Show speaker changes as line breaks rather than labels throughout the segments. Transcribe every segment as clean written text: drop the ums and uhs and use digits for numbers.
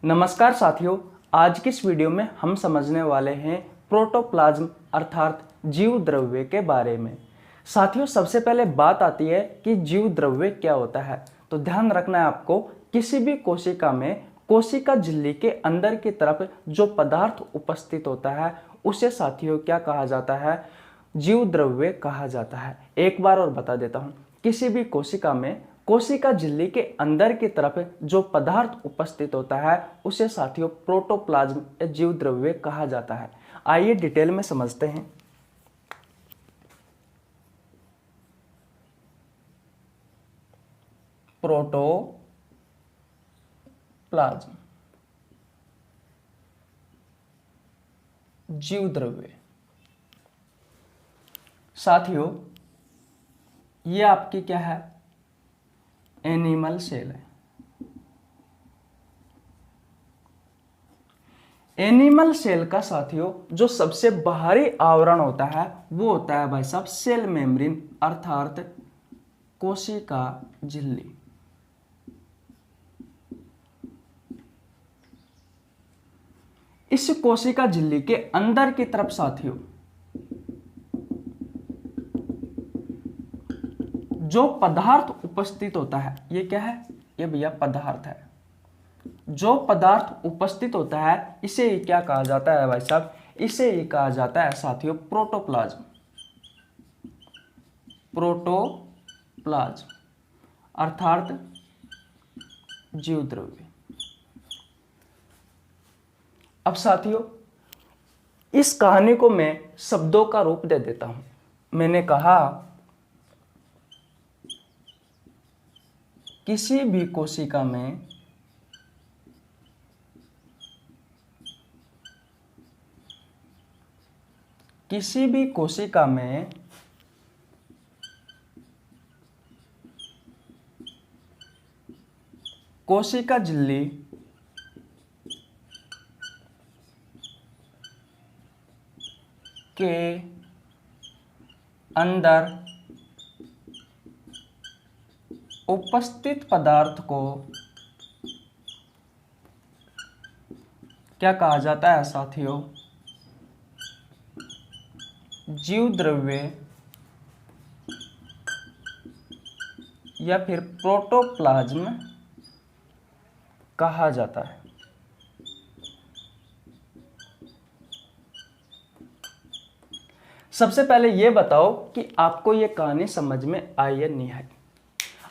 नमस्कार साथियों, आज की इस वीडियो में हम समझने वाले हैं प्रोटोप्लाज्म अर्थात जीव द्रव्य के बारे में। साथियों, सबसे पहले बात आती है कि जीव द्रव्य क्या होता है। तो ध्यान रखना है आपको, किसी भी कोशिका में कोशिका झिल्ली के अंदर की तरफ जो पदार्थ उपस्थित होता है उसे साथियों क्या कहा जाता है? जीव द्रव्य कहा जाता है। एक बार और बता देता हूं, किसी भी कोशिका में कोशिका झिल्ली के अंदर की तरफ जो पदार्थ उपस्थित होता है उसे साथियों प्रोटोप्लाज्म या जीव द्रव्य कहा जाता है। आइए डिटेल में समझते हैं। प्रोटोप्लाज्म जीव द्रव्य। साथियों, ये आपकी क्या है? एनिमल सेल है। एनिमल सेल का साथियों जो सबसे बाहरी आवरण होता है वो होता है भाई साहब सेल मेम्ब्रेन अर्थात कोशिका झिल्ली। इस कोशिका झिल्ली के अंदर की तरफ साथियों जो पदार्थ उपस्थित होता है, ये क्या है? ये भैया पदार्थ है। जो पदार्थ उपस्थित होता है इसे ही क्या कहा जाता है भाई साहब? इसे ही कहा जाता है साथियों प्रोटोप्लाज्म। प्रोटोप्लाज्म अर्थात जीव द्रव्य। अब साथियों, इस कहानी को मैं शब्दों का रूप दे देता हूं। मैंने कहा किसी भी कोशिका में कोशिका झिल्ली के अंदर उपस्थित पदार्थ को क्या कहा जाता है साथियों? जीव द्रव्य या फिर प्रोटोप्लाज्म कहा जाता है। सबसे पहले ये बताओ कि आपको ये कहानी समझ में आई या नहीं आई।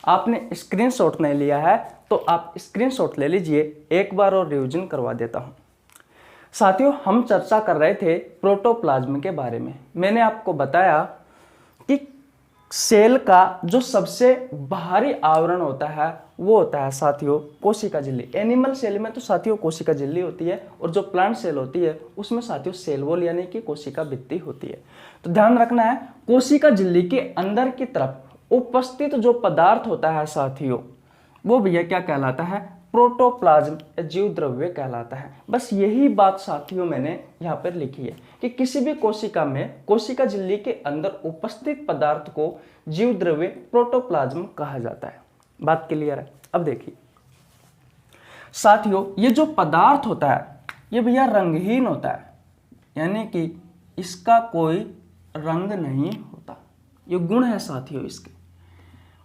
आपने स्क्रीनशॉट नहीं लिया है तो आप स्क्रीनशॉट ले लीजिए। एक बार और रिवीजन करवा देता हूं। साथियों, हम चर्चा कर रहे थे प्रोटोप्लाज्म के बारे में। मैंने आपको बताया कि सेल का जो सबसे बाहरी आवरण होता है वो होता है साथियों कोशिका झिल्ली। एनिमल सेल में तो साथियों कोशिका झिल्ली होती है और जो प्लांट सेल होती है उसमें साथियों सेल वॉल यानी कि कोशिका भित्ति होती है। तो ध्यान रखना है, कोशिका झिल्ली के अंदर की तरफ उपस्थित जो पदार्थ होता है साथियों वो भैया क्या कहलाता है? प्रोटोप्लाज्म या जीव द्रव्य कहलाता है। बस यही बात साथियों मैंने यहाँ पर लिखी है कि किसी भी कोशिका में कोशिका झिल्ली के अंदर उपस्थित पदार्थ को जीव द्रव्य प्रोटोप्लाज्म कहा जाता है। बात क्लियर है? अब देखिए साथियों, ये जो पदार्थ होता है ये भैया रंगहीन होता है, यानी कि इसका कोई रंग नहीं होता। ये गुण है साथियों इसके।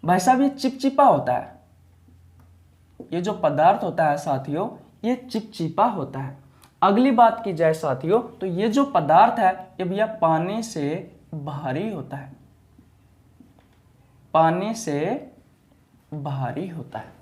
भाई साहब, ये चिपचिपा होता है। ये जो पदार्थ होता है साथियों ये चिपचिपा होता है। अगली बात की जाए साथियों तो ये जो पदार्थ है ये भैया पानी से भारी होता है। पानी से भारी होता है।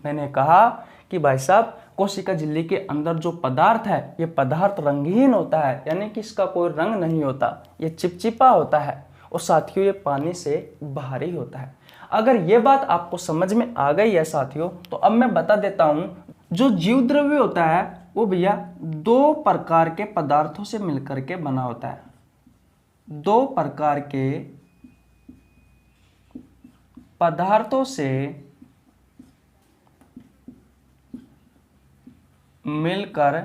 मैंने कहा कि भाई साहब कोशिका झिल्ली के अंदर जो पदार्थ है ये पदार्थ रंगहीन होता है, यानी कि इसका कोई रंग नहीं होता। ये चिपचिपा होता है और साथियों ये पानी से भारी होता है। अगर ये बात आपको समझ में आ गई है साथियों तो अब मैं बता देता हूं, जो जीव द्रव्य होता है वो भैया दो प्रकार के पदार्थों से मिलकर के बना होता है। दो प्रकार के पदार्थों से मिलकर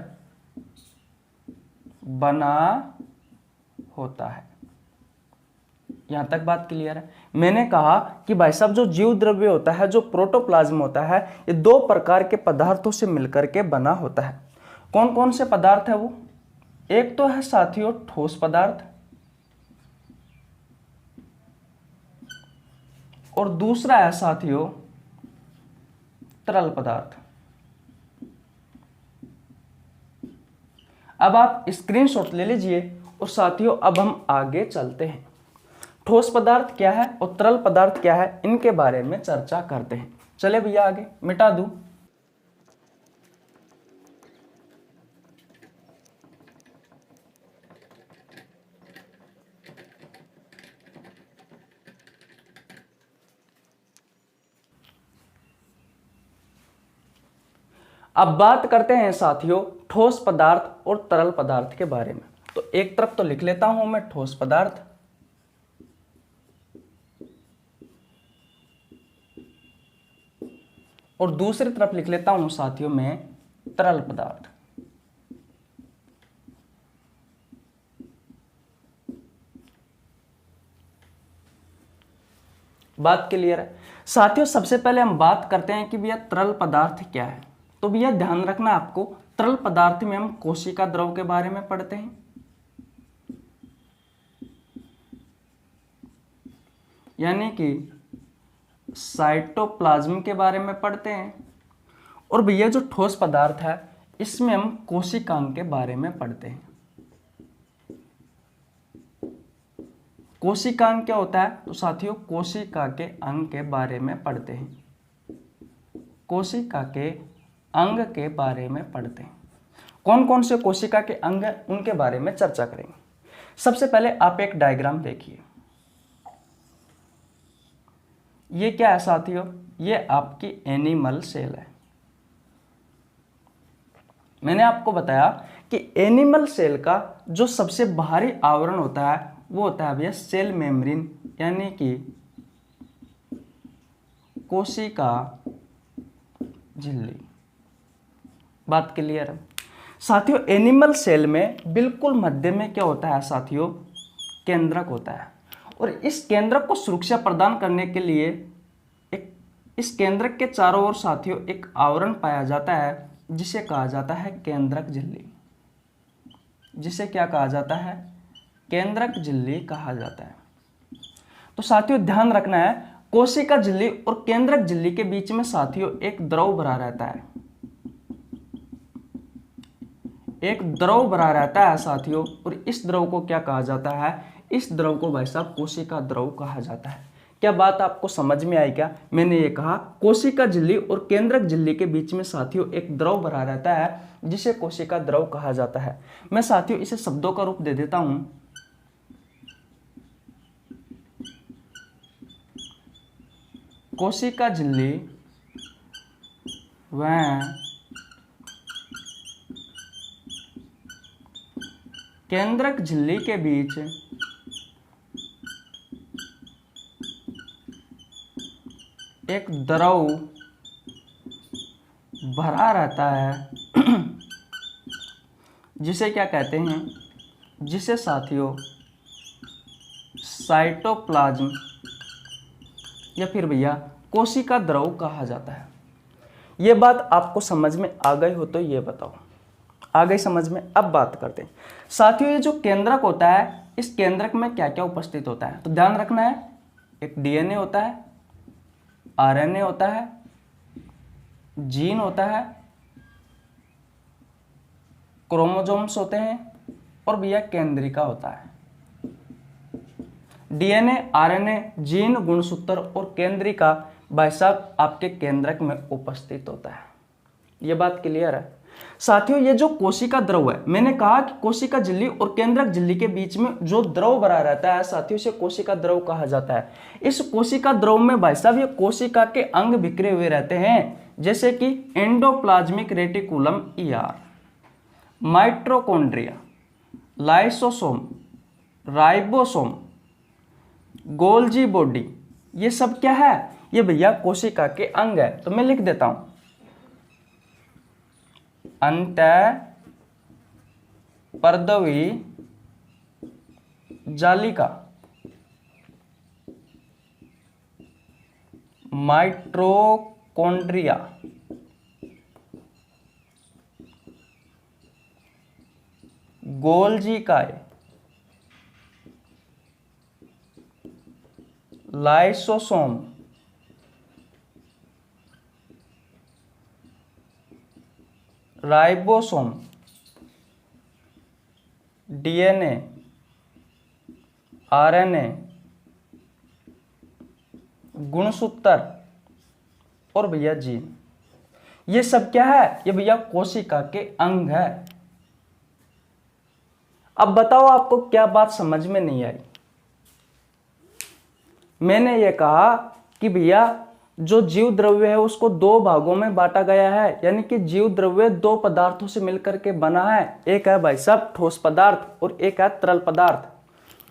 बना होता है। यहाँ तक बात क्लियर है। मैंने कहा कि भाई साहब जो जीव द्रव्य होता है, जो प्रोटोप्लाज्म होता है, ये दो प्रकार के पदार्थों से मिलकर के बना होता है। कौन कौन से पदार्थ है वो? एक तो है साथियों ठोस पदार्थ, और दूसरा है साथियों तरल पदार्थ। अब आप स्क्रीनशॉट ले लीजिए और साथियों अब हम आगे चलते हैं। ठोस पदार्थ क्या है और तरल पदार्थ क्या है, इनके बारे में चर्चा करते हैं। चले भैया आगे, मिटा दूं। अब बात करते हैं साथियों ठोस पदार्थ और तरल पदार्थ के बारे में। तो एक तरफ तो लिख लेता हूं मैं ठोस पदार्थ, और दूसरी तरफ लिख लेता हूं साथियों मैं तरल पदार्थ। बात क्लियर है साथियों। सबसे पहले हम बात करते हैं कि भैया तरल पदार्थ क्या है। तो भैया ध्यान रखना आपको, तरल पदार्थ में हम कोशिका द्रव के बारे में पढ़ते हैं, यानी कि साइटोप्लाज्म के बारे में पढ़ते हैं। और भैया जो ठोस पदार्थ है इसमें हम कोशिकांग के बारे में पढ़ते हैं। कोशिकांग क्या होता है? तो साथियों कोशिका के अंग के बारे में पढ़ते हैं। कोशिका के अंग के बारे में पढ़ते हैं। कौन कौन से कोशिका के अंग हैं उनके बारे में चर्चा करेंगे। सबसे पहले आप एक डायग्राम देखिए। ये क्या है साथियों? ये आपकी एनिमल सेल है। मैंने आपको बताया कि एनिमल सेल का जो सबसे बाहरी आवरण होता है वो होता है भैया सेल मेम्ब्रेन, यानी कि कोशिका झिल्ली। बात क्लियर है साथियों। एनिमल सेल में बिल्कुल मध्य में क्या होता है साथियों? केंद्रक होता है। और इस केंद्रक को सुरक्षा प्रदान करने के लिए इस केंद्रक के चारों ओर साथियों एक आवरण पाया जाता है जिसे कहा जाता है केंद्रक झिल्ली। जिसे क्या कहा जाता है? केंद्रक झिल्ली कहा जाता है। तो साथियों ध्यान रखना है, कोशिका झिल्ली और केंद्रक झिल्ली के बीच में साथियों एक द्रव भरा रहता है। एक द्रव भरा रहता है साथियों, और इस द्रव को क्या कहा जाता है? इस द्रव को भाई साहब कोशिका द्रव कहा जाता है। क्या बात आपको समझ में आई क्या? मैंने ये कहा कोशिका झिल्ली और केंद्रक झिल्ली के बीच में साथियों एक द्रव भरा रहता है जिसे कोशिका द्रव कहा जाता है। मैं साथियों इसे शब्दों का रूप दे देता हूं। कोशिका झिल्ली व केंद्रक झिल्ली के बीच एक द्रव भरा रहता है जिसे क्या कहते हैं? जिसे साथियों साइटोप्लाज्म या फिर भैया कोशिका द्रव कहा जाता है। ये बात आपको समझ में आ गई हो तो ये बताओ, आ गई समझ में? अब बात करते हैं साथियों ये जो केंद्रक होता है, इस केंद्रक में क्या क्या उपस्थित होता है। तो ध्यान रखना है, एक डीएनए होता है, आरएनए होता है, जीन होता है, क्रोमोसोम्स होते हैं, और भैया केंद्रिका होता है। डीएनए, आरएनए, जीन, गुणसूत्र और केंद्रिका भाई साहब आपके केंद्रक में उपस्थित होता है। ये बात क्लियर है साथियों। ये जो कोशिका द्रव है, मैंने कहा कि कोशिका झिल्ली और केंद्रक झिल्ली के बीच में जो द्रव भरा रहता है साथियों से कोशिका द्रव कहा जाता है। इस कोशिका द्रव में भाई साहब ये कोशिका के अंग बिखरे हुए रहते हैं, जैसे कि endoplasmic reticulum ER, mitochondria, lysosome, ribosome, Golgi body. ये सब क्या है? ये भैया कोशिका के अंग है। तो मैं लिख देता हूं अंतःपर्दवी जालिका। माइटोकॉन्ड्रिया, गोल्जी काय, लाइसोसोम, राइबोसोम, डीएनए, आरएनए, गुणसूत्र और भैया जीन, ये सब क्या है? ये भैया कोशिका के अंग है। अब बताओ आपको क्या बात समझ में नहीं आई? मैंने ये कहा कि भैया जो जीव द्रव्य है उसको दो भागों में बांटा गया है, यानी कि जीव द्रव्य दो पदार्थों से मिलकर के बना है। एक है भाई साहब ठोस पदार्थ और एक है तरल पदार्थ।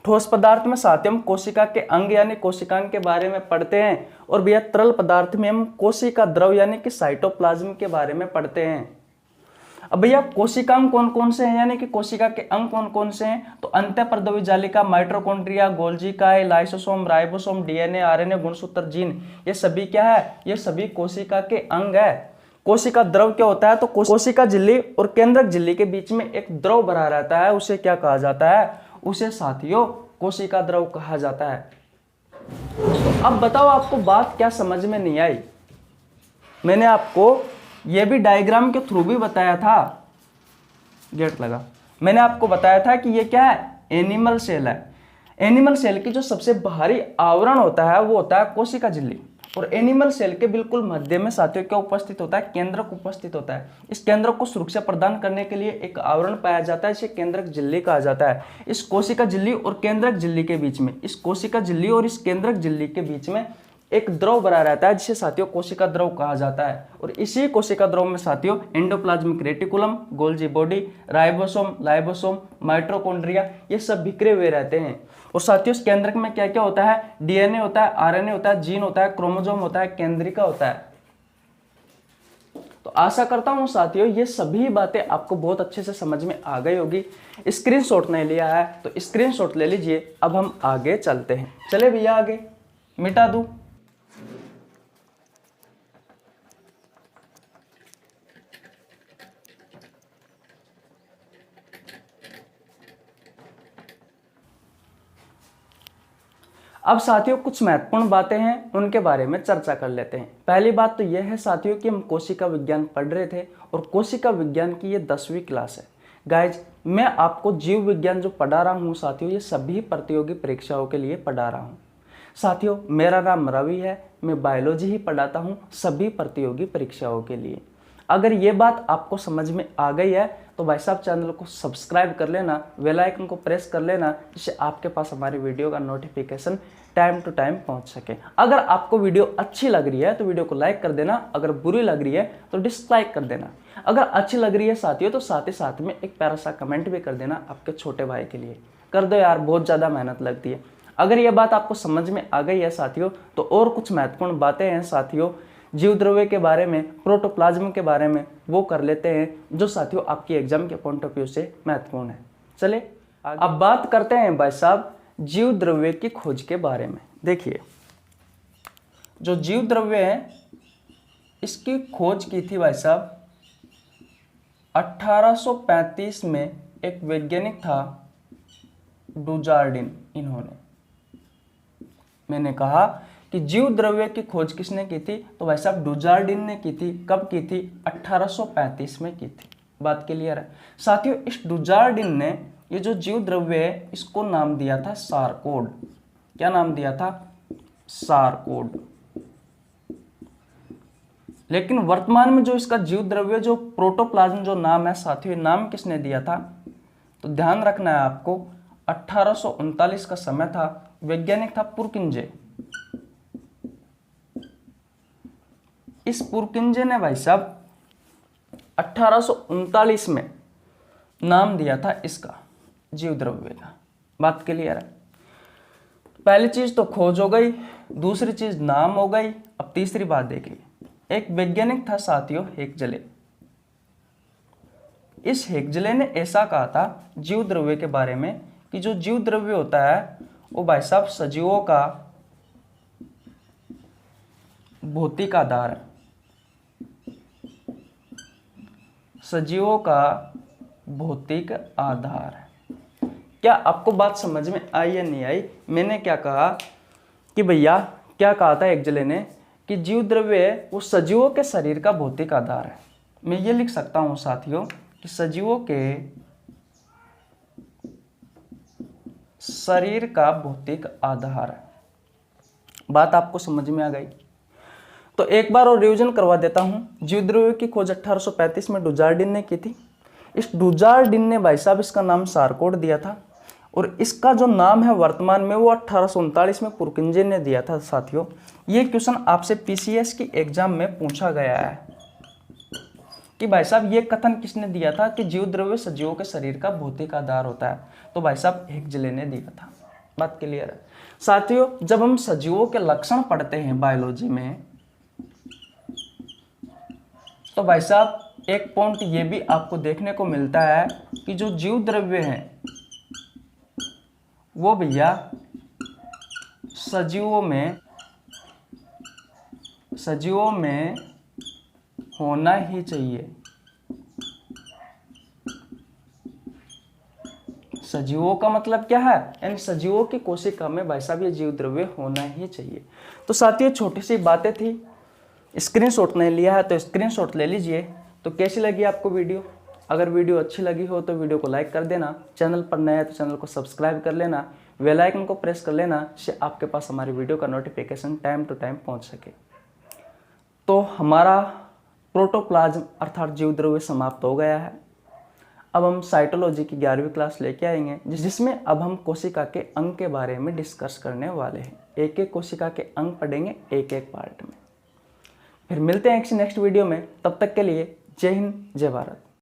ठोस पदार्थ में साथ ही हम कोशिका के अंग यानी कोशिकांग के बारे में पढ़ते हैं, और भैया तरल पदार्थ में हम कोशिका द्रव यानी कि साइटोप्लाज्म के बारे में पढ़ते हैं। अब भैया कोशिकांग कौन कौन से हैं, यानी कि कोशिका के अंग कौन कौन से हैं? तो अंतःपर्दवी जालिका, माइटोकॉन्ड्रिया, गोल्जी काय, लाइसोसोम, राइबोसोम, डीएनए, आरएनए, गुणसूत्र, जीन, ये सभी क्या है? ये सभी कोशिका के अंग है। कोशिका द्रव क्या होता है? तो कोशिका झिल्ली और केंद्रक झिल्ली के बीच में एक द्रव भरा रहता है, उसे क्या कहा जाता है? उसे साथियों कोशिका द्रव कहा जाता है। तो अब बताओ आपको बात क्या समझ में नहीं आई? मैंने आपको यह भी डायग्राम के थ्रू भी बताया था, गेट लगा, मैंने आपको बताया था कि ये क्या है? एनिमल सेल है। एनिमल सेल की जो सबसे बाहरी आवरण होता है वो होता है कोशिका झिल्ली, और एनिमल सेल के बिल्कुल मध्य में साथियों क्या उपस्थित होता है? केंद्रक उपस्थित होता है। इस केंद्रक को सुरक्षा प्रदान करने के लिए एक आवरण पाया जाता है, इसे केंद्रक झिल्ली कहा जाता है। इस कोशिका झिल्ली और केंद्रक झिल्ली के बीच में, इस कोशिका झिल्ली और इस केंद्रक झिल्ली के बीच में एक द्रव भरा रहता है, जिसे साथियों कोशिका द्रव कहा जाता है। और इसी कोशिका द्रव में साथियों endoplasmic reticulum, Golgi body, ribosome, lysosome, mitochondria, ये सब बिखरे हुए रहते हैं। और साथियों इस केंद्रक में क्या क्या होता है? डीएनए होता है, आरएनए होता है, जीन होता है, क्रोमोसोम होता है, केंद्रिका होता है। तो आशा करता हूं साथियों ये सभी बातें आपको बहुत अच्छे से समझ में आ गई होगी। स्क्रीनशॉट नहीं लिया है तो स्क्रीनशॉट ले लीजिए। अब हम आगे चलते हैं। चले भैया आगे, मिटा दूं। अब साथियों कुछ महत्वपूर्ण बातें हैं, उनके बारे में चर्चा कर लेते हैं। पहली बात तो यह है साथियों कि हम कोशिका विज्ञान पढ़ रहे थे, और कोशिका विज्ञान की ये 10वीं क्लास है। गाइज मैं आपको जीव विज्ञान जो पढ़ा रहा हूँ साथियों, ये सभी प्रतियोगी परीक्षाओं के लिए पढ़ा रहा हूँ। साथियों मेरा नाम रवि है, मैं बायोलॉजी ही पढ़ाता हूँ सभी प्रतियोगी परीक्षाओं के लिए। अगर ये बात आपको समझ में आ गई है तो भाई साहब चैनल को सब्सक्राइब कर लेना, बेल आइकन को प्रेस कर लेना, जिससे आपके पास हमारी वीडियो का नोटिफिकेशन टाइम टू टाइम पहुंच सके। अगर आपको वीडियो अच्छी लग रही है तो वीडियो को लाइक कर देना, अगर बुरी लग रही है तो डिसलाइक कर देना। अगर अच्छी लग रही है साथियों तो साथ ही साथ में एक प्यारा सा कमेंट भी कर देना आपके छोटे भाई के लिए। कर दो यार, बहुत ज़्यादा मेहनत लगती है। अगर यह बात आपको समझ में आ गई है साथियों तो और कुछ महत्वपूर्ण बातें हैं साथियों जीव द्रव्य के बारे में, प्रोटोप्लाज्म के बारे में, वो कर लेते हैं जो साथियों आपकी एग्जाम के पॉइंट ऑफ व्यू से महत्वपूर्ण है। चले अब बात करते हैं भाई साहब जीव द्रव्य की खोज के बारे में। देखिए जो जीव द्रव्य है इसकी खोज की थी भाई साहब 1835 में एक वैज्ञानिक था डुजार्डिन। इन्होंने, मैंने कहा कि जीव द्रव्य की खोज किसने की थी? तो भाई साहब डुजार्डिन ने की थी। कब की थी? 1835 में की थी। बात क्लियर है साथियों। इस डुजार्डिन ने ये जो जीव द्रव्य है इसको नाम दिया था सारकोड। क्या नाम दिया था? सारकोड। लेकिन वर्तमान में जो इसका जीव द्रव्य जो प्रोटोप्लाज्म जो नाम है साथियों, नाम किसने दिया था? तो ध्यान रखना है आपको, 1839 का समय था, वैज्ञानिक था पुरकिंजे। इस पुरकिंजे ने भाई साहब 1839 में नाम दिया था इसका जीव द्रव्य का। बात क्लियर है? पहली चीज तो खोज हो गई, दूसरी चीज नाम हो गई। अब तीसरी बात देखिए, एक वैज्ञानिक था साथियों हेक्जले। इस हेक्जले ने ऐसा कहा था जीव द्रव्य के बारे में कि जो जीव द्रव्य होता है वो भाई साहब सजीवों का भौतिक आधार है। सजीवों का भौतिक आधार है। क्या आपको बात समझ में आई या नहीं आई? मैंने क्या कहा कि भैया, क्या कहा था एक जने ने कि जीव द्रव्य वो सजीवों के शरीर का भौतिक आधार है। मैं ये लिख सकता हूं साथियों कि सजीवों के शरीर का भौतिक आधार है। बात आपको समझ में आ गई? तो एक बार और रिवीजन करवा देता हूं। जीव द्रव्य की खोज 1835 में डुजार्डिन ने की थी। इस डुजार्डिन ने भाई साहब इसका नाम सारकोड दिया था और इसका जो नाम है वर्तमान में वो 1839 में पुरकिंजे ने दिया था। साथियों, ये क्वेश्चन आपसे पीसीएस की एग्जाम में पूछा गया है कि भाई साहब ये कथन किसने दिया था कि जीव द्रव्य सजीवों के शरीर का भौतिक आधार होता है? तो भाई साहब हेक्सले ने दिया था। बात क्लियर है साथियों? जब हम सजीवों के लक्षण पढ़ते हैं बायोलॉजी में, तो भाई साहब एक पॉइंट ये भी आपको देखने को मिलता है कि जो जीव द्रव्य हैं वो भैया सजीवों में होना ही चाहिए। सजीवों का मतलब क्या है? यानी सजीवों की कोशिका में भाई साहब ये जीव द्रव्य होना ही चाहिए। तो साथियों, छोटी सी बातें थी, स्क्रीनशॉट नहीं लिया है तो स्क्रीनशॉट ले लीजिए। तो कैसी लगी आपको वीडियो? अगर वीडियो अच्छी लगी हो तो वीडियो को लाइक कर देना, चैनल पर नया है तो चैनल को सब्सक्राइब कर लेना, बेल आइकन को प्रेस कर लेना, जिससे आपके पास हमारी वीडियो का नोटिफिकेशन टाइम टू टाइम पहुंच सके। तो हमारा प्रोटोप्लाज्म अर्थात जीव द्रव्य समाप्त हो गया है। अब हम साइटोलॉजी की 11वीं क्लास लेके आएंगे, जिसमें अब हम कोशिका के अंग के बारे में डिस्कस करने वाले हैं। एक एक कोशिका के अंग पढ़ेंगे एक एक पार्ट में। फिर मिलते हैं नेक्स्ट वीडियो में। तब तक के लिए जय हिंद, जय भारत।